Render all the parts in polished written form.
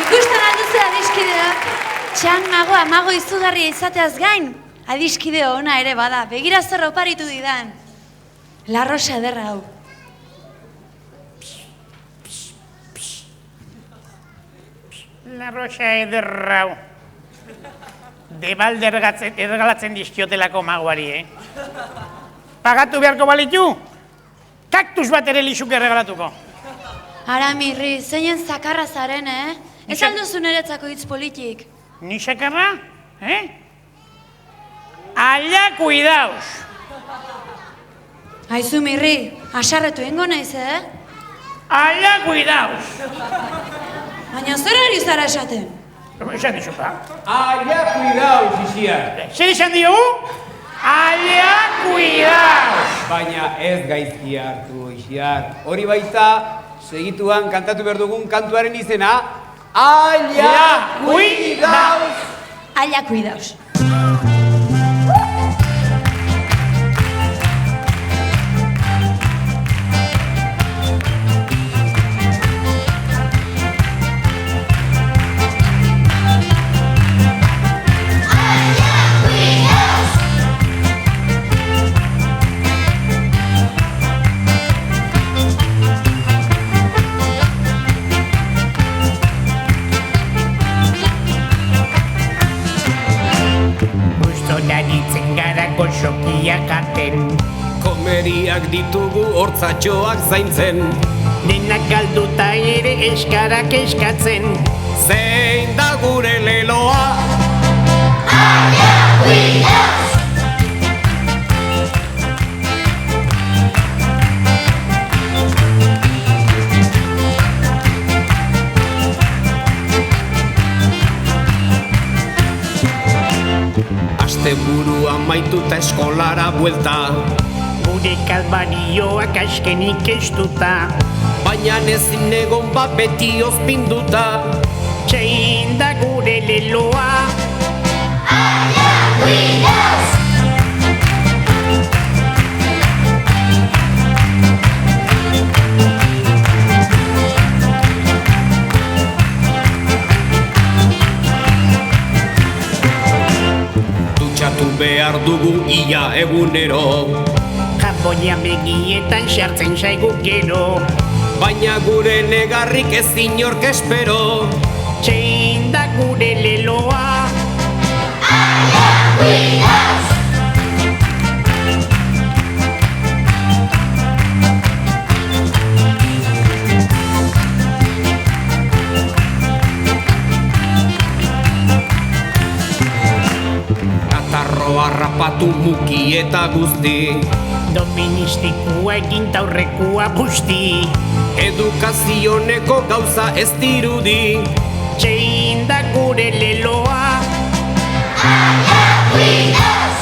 Ikusten alduzu adiskideak, txan mago izugarria izateaz gain, adiskide ona ere bada, begira zer oparitu didan. La Rosa ederra hau. La Rosa ederra hau. Debalde ergalatzen dizkiotelako magoari, Pagatu beharko balitu, kaktus bat ere lixuk erregalatuko. Ara, Mirri, zeinen zakarra zaren, Ez alduzu niretzako hitz politik. Ni sakarra, Allá, cuidaos. Aizu, Mirri, asarretu ingo naiz, Allá, cuidaos. Baina zer ari zara esaten? Esan dizu, pa? Allá, cuidaos, isiar. Zer esan diogu? Allá, cuidaos. Baina ez gaizki hartu, isiar. Hori baita, segituan kantatu behar dugun kantuaren izena, Allá, cuidaos. Allá, cuidaos. Goxokiak aten Komeriak ditugu hortzatxoak zaintzen Denak galduta ere eskarak eskatzen Zein da gure leloa Allá, cuidaos. Asteburu amaituta eskolara buelta Gure kalbarioak askenik estuta Baina ezin egon bat beti ozpinduta Zein da gure leloa Allá, cuidaos. Dutxatu behar dugu ia egunero Jaboia begietan sartzen zaigu gero Baina gure negarrik ez inork espero Zein da gure leloa Allá, cuidaos. Katarroa rapatu muki eta guzti Doministikua egin taurrekua busti Edukazioneko gauza ez dirudi Zein da gure leloa Allá, cuidaos.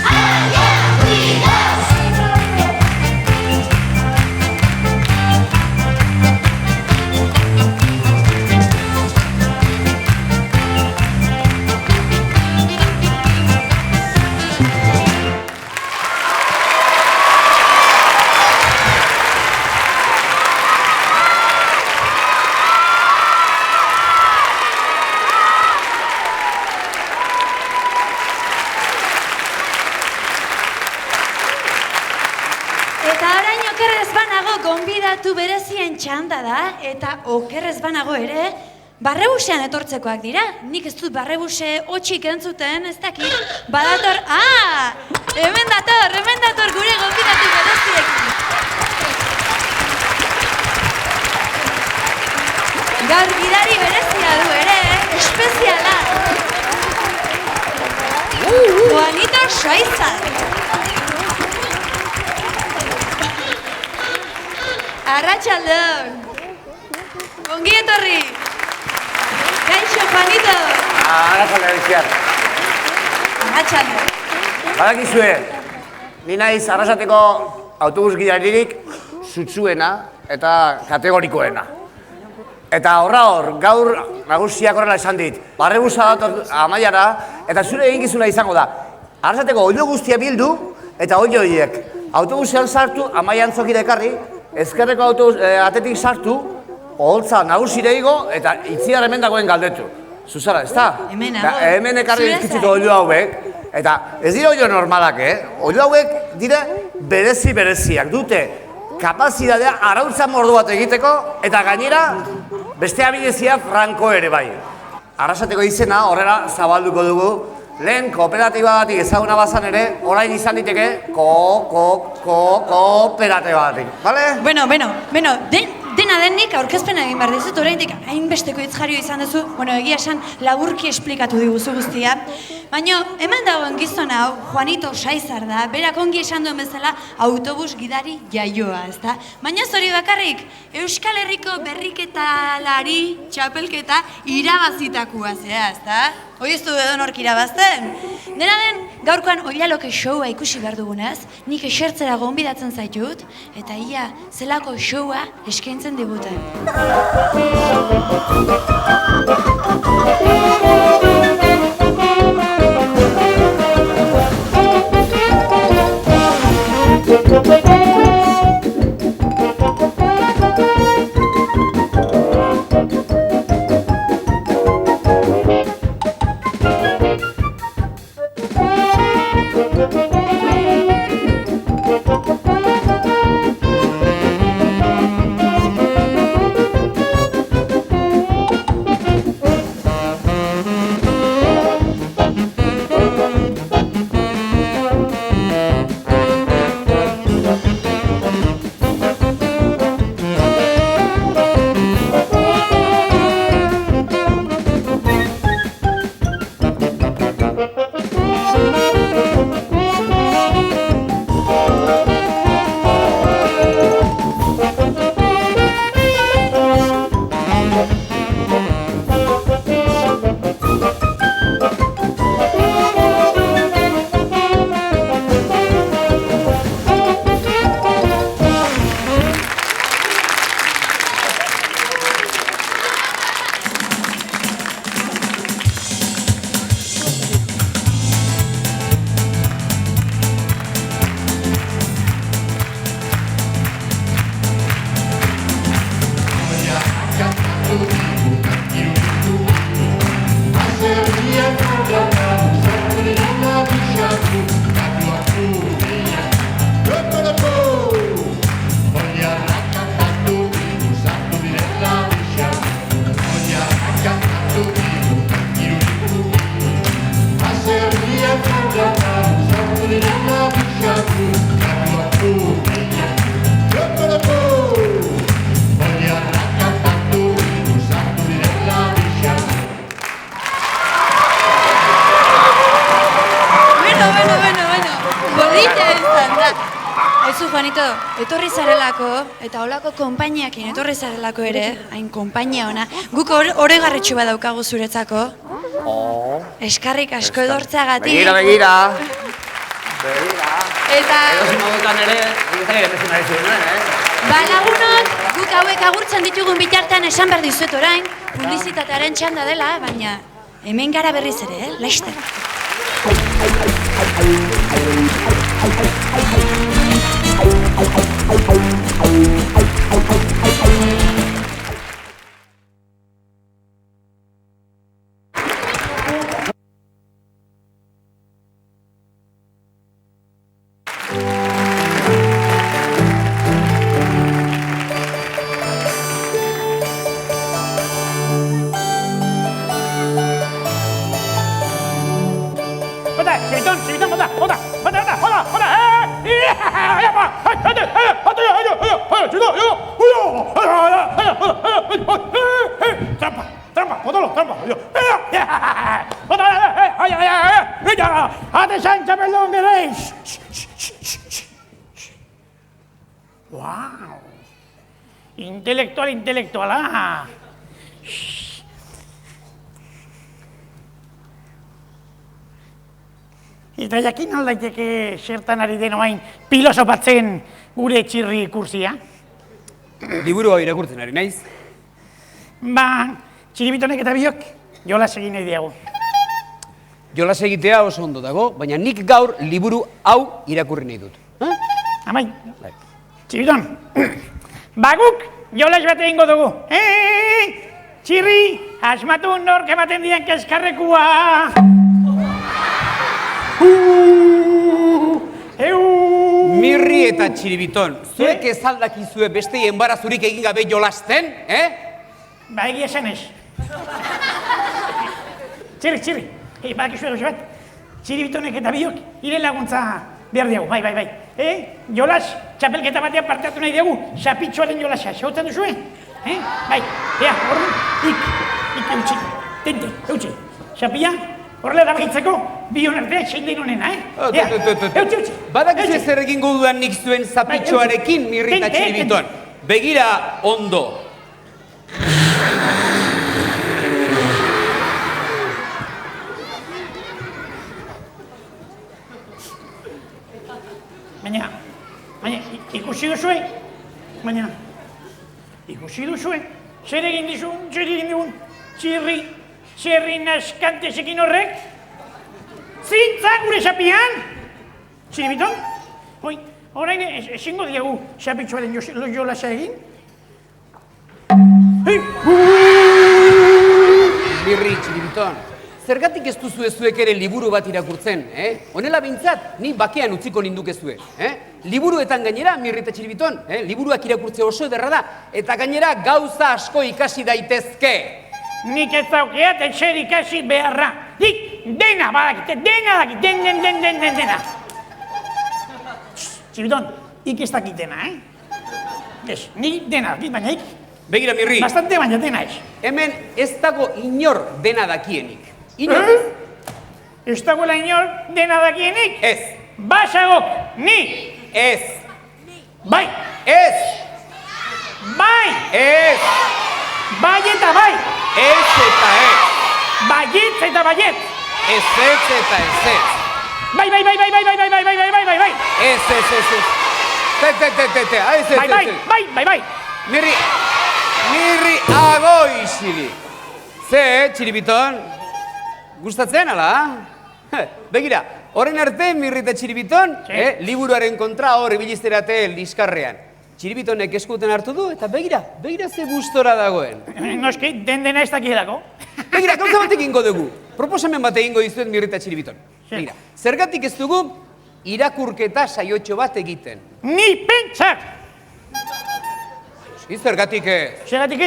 Allá, cuidaos. Eta orain okerrez banago gonbidatu berezien txanda da, eta okerrez banago ere, barrebusean etortzekoak dira. Nik ez dut barrebuse hotxik entzuten, ez dakit. Badator, hemen dator gure gonbidatu bereziekin. Gaur gidari berezia du ere, espeziala. Juanito Saiza. Arratxaldon. Ongi etorri. Kaixo, Juanito. Arratxaldon, Itziar. Arratxaldon. Badakizue, ni naiz Arrasateko autobus gidaririk sutsuena eta kategorikoena. Eta hor, gaur nagusiak horrela esan dit. Barrebusa dator Amaiara, eta zure eginkizuna izango da. Arrasateko oilo guztia bildu, eta oilo horiek. Autobusean sartu, Amaia antzokira ekarri, ezkerreko atetik sartu, oholtza nagusire igo, eta itziar hemen dagoen galdetu. Zuzara, ez da? Hemen Hemen ekarri izkitziko oilo hauek, eta ez dira oilo normalak, Oilo hauek dira bereziak dute. Kapazitatea arautza mordu bat egiteko, eta gainera beste abidezia franko ere bai. Arrasateko izena horrela zabalduko dugu, lehen kooperatiba batik ezaguna bazan ere, orain izan diteke kooperatiba batik, bale? Bueno, dena denik aurkezpena egin behar dizut, oraindik hainbesteko hitzjario izan duzu, egia esan laburki esplikatu diguzu guztia, baina hemen dagoen gizon hau, Juanito Saizar da, berak ongi esan duen bezala autobus gidari jaioa, ezta? Baina hori bakarrik, Euskal Herriko berriketalari txapelketa irabazitakoa zea, ezta? Hoi ez du edonork irabazten. Dena den, gaurkoan Oilaloke showa ikusi behar dugunez, nik esertzera gonbidatzen zaitut, eta ia zelako showa eskaintzen diguten. Aizu, Juanito, etorri zarelako, eta holako konpainiakin etorri zarelako ere, hain konpainia ona, guk oregarretxu bat daukagu zuretzako. Eskarrik asko edortzagatik. Begira. Eta... Edosin hauetan ere, egiten ere nahi zuen, Ba, lagunok, guk hauek agurtzen ditugun bitartean esan behar dizuet orain, publizitatearen txanda dela, baina hemen gara berriz ere, laster. Trampa, botalo, trampa. Atesan txapeldun bereiz. Wow. Intelektuala. Eta jakin aldaiteke zertan ari den oain filosofatzen gure txirri kursia? Liburu hau irakurtzen ari naiz. Txiribitonek eta biok jolas egin nahi diagu. Jolas egitea oso ondo dago, baina nik gaur liburu hau irakurri nahi dut. Amai, Txibiton, baguk jolas bat egingo dugu. Txirri, asmatu nork ematen dian keskarrekua. Mirri eta Txiribiton, zuek ez aldakizue bestei enbarazurik egin gabe jolasten, Ba, egia esan ez. Txirri, badakizu egoxe bat, Txiribitonek eta biok ire laguntza behar diagu, bai. Jolas, txapelketa batean parte hartu nahi diagu, sapitxoaren jolasa, xautzen duzue? Bai, orduan, ik eutxi, tente, eutxi, sapia, horrela dabagitzeko, bion arteak zein den honena, eutxi. Badakizu zer egingo dudan nik zuen zapitxoarekin, Mirri eta Txiribiton. Begira ondo. Baina, ikusi duzue? Ikusi duzue? Zer egin digun? Txirri naskantesekin horrek? Zintza gure xapian? Txiribiton? Orain ezingo diagu xapitxoaren jolasa egin? Mirri, Txiribiton, zergatik ez duzu zuek ere liburu bat irakurtzen, Honela bintzat, ni bakean utziko ninduk ezue, Liburuetan gainera, Mirri eta Txiribiton, liburuak irakurtze oso ederra da, eta gainera gauza asko ikasi daitezke. Nik ez daukeat etxer ikasi beharra. Nik dena badakite, dena. Txiribiton, ik ez dakitena, Ez, nik dena dakit, baina ik. Begira, Mirri. Bastante baina dena ez. Hemen ez dago inor dena dakienik. Inor ez? Ez dagoela inor dena dakienik? Ez. Basagok, ni. Ez. Bai. Ez. Bai. Ez. Bai eta bai. Ez eta ez. Baietz eta baiet. Ez eta ez ez. Bai. Ez. Bai. Mirri, agoi xili. Ze, Txiribiton? Gustatzen, ala? Begira, horren arte, Mirri eta Txiribiton, liburuaren kontra hor ibilizterate liskarrean. Txiribitonek eskuten hartu du, eta begira ze gustora dagoen. Noski, dena ez dakielako. Begira, gauza bat egingo dugu. Proposamen bat egingo dizuet Mirri eta Txiribiton. Begira, zergatik ez dugu irakurketa saiotxo bat egiten. Ni pentsak! Zergatik ez? Zergatik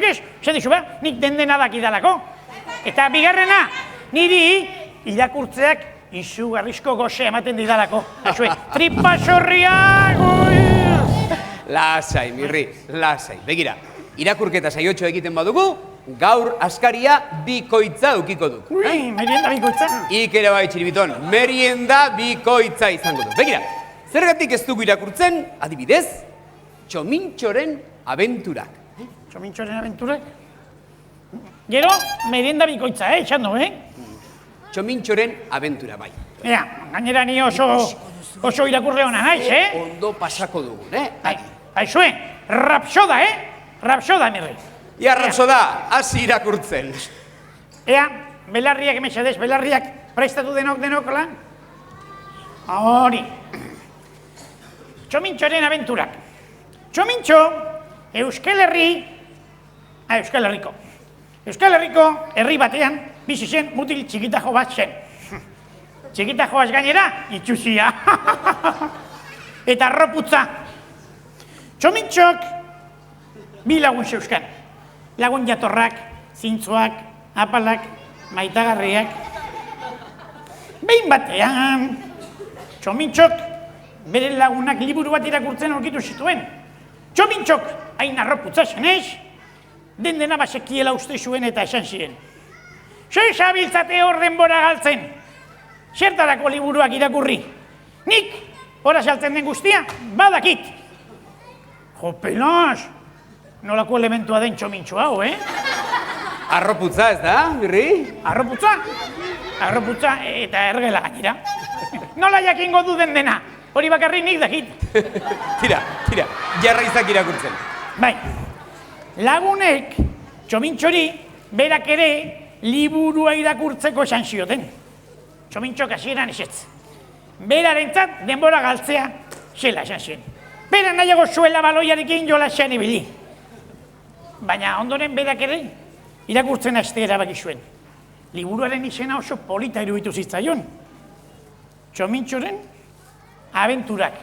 ez? Zer dizu ba, nik dena dakidalako. Eta bigarrena, niri irakurtzeak izugarrizko goze ematen didalako. Tripa sorriak! Lasai, Mirri, lasai. Begira, irakurketa saiotxo egiten badugu, gaur askaria bikoitza dukiko duk. Merienda bikoitza? Ere bai, Txiribiton, merienda bikoitza izango du. Begira, zergatik ez dugu irakurtzen, adibidez, Txomintxoren abenturak. Txomintxoren abenturak? Gero, merienda bikoitza, etxan du, Txomintxoren abentura, bai. Ea, gainera ni oso irakurre hona naiz, Ondo pasako dugun, Aizue, rapsoda, Rapsoda, Mirri. Ia, rapsoda, hasi irakurtzen. Ea, belarriak emesedez, belarriak prestatu denok lan? Hori. Txomintxoren abenturak. Txomintxo, Euskal Herriko. Euskal Herriko herri batean bizi zen mutil txikitajo bat zen. Txikitajoaz gainera, itxusia. Eta arroputza. Txomintxok bi lagun zeuzkan. Lagun jatorrak, zintzoak, apalak, maitagarriak. Behin batean, Txomintxok bere lagunak liburu bat irakurtzen aurkitu zituen. Txomintxok hain arroputza zenez, dena basekiela uste zuen eta esan ziren. Zer zabiltzate hor denbora galtzen, zertarako liburuak irakurri. Nik, hora saltzen den guztia, badakit. Jo, pelas, nolako elementua den Txomintxo hau, Arroputza, ez da, Mirri? Arroputza? Arroputza eta ergela gainera. Nola jakingo du dena, hori bakarrik nik dakit. Tira, jarra izak irakurtzen. Bai, lagunek Txomintxori, berak ere, liburua irakurtzeko esan zioten. Txomintxok hasieran esetz. Berarentzat denbora galtzea zela esan zion. Bera nahiago zuela baloiarekin jolasean ibili. Baina ondoren berak ere irakurtzen hastea erabaki zuen. Liburuaren izena oso polita iruditu zitzaion. Txomintxoren abenturak.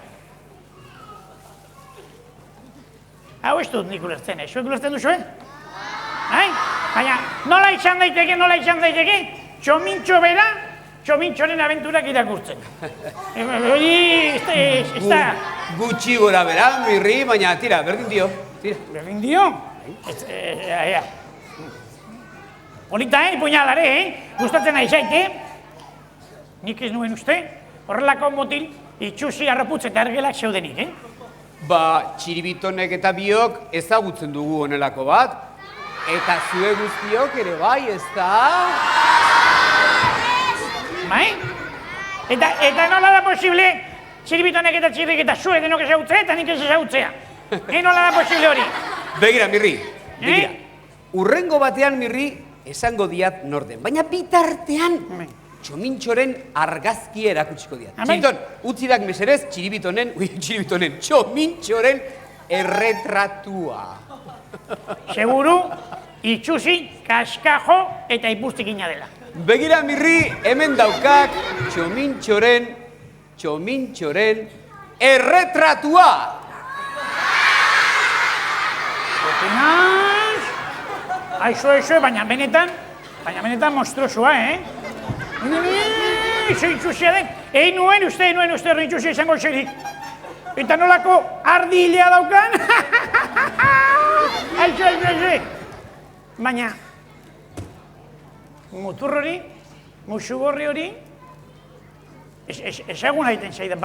Hau ez dut nik ulertzen, zuek ulertzen duzuen? Baina nola izan daiteke, Txomintxo bera, Txomintxoren abenturak irakurtzen. Hori, ez da... Gutxi gora bera, Mirri, baina tira, berdin dio. Berdin dio? Polita, puñalare, gustatzen nahi zaite. Nik ez nuen uste, horrelako motil, itxusi arroputz eta ergelak zeudenik, Ba, Txiribitonek eta biok ezagutzen dugu honelako bat. Eta zue guztiok ere bai, ez da? Bai? Eta nola da posible Txiribitonek eta Txirrik eta zue denok ezagutzea eta nik ez ezagutzea? Nola da posible hori? Begira, Mirri, begira. Urrengo batean, Mirri, esango diat norden. Baina bitartean, Txomintxoren argazki erakutsiko diat. Txiribiton, utzidak meserez, Txomintxoren erretratua. Seguru, itxusi, kaskajo eta ipustikina dela. Begira, Mirri, hemen daukak Txomintxoren erretratua. Aizu, baina benetan monstruosua, Izo itxusia den, egin nuen uste horri itxusia izango zerik. Eta nolako ardi hilea daukan? Aizu. Baina, mutur hori, musugorri hori, ezagun haiten zaidan,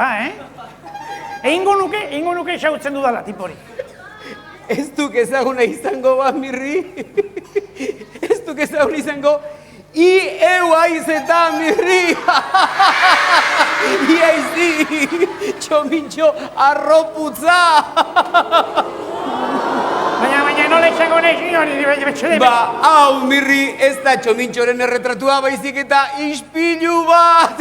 Egingo nuke ezagutzen dudala, tipo hori. Ez duk ezaguna izango ba, Mirri? Ez duk ezaguna izango? Eu aiz eta, Mirri! Iaizi! Txomintxo arroputza! Baina nola izango nahi hori, Ba, hau, Mirri, ez da Txomintxoren erretratua baizik eta ispilu bat!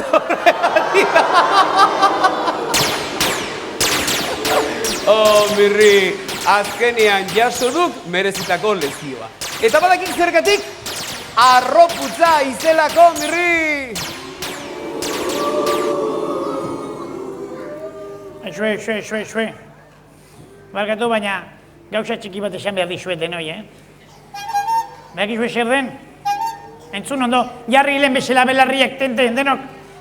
Oh, Mirri, azkenean jaso duk merezitako lezioa. Eta badakik zergatik, arroputza izelako, Mirri! Zue. Barkatu, baina gauza txiki bat esan behar dizuet denoi, Bakizue zer den? Entzun ondo, jarri hilen bezala belarriak tenten denok,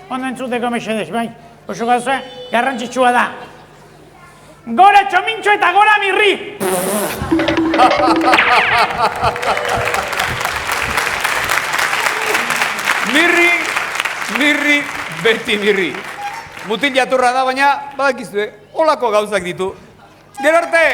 ondo entzuteko mesedez, bai? Oso gauza garrantzitsua da. Gora Txomintxo eta gora Mirri! Mirri, beti Mirri. Mutil jatorra da, baina badakizue, holako gauzak ditu. Gero arte!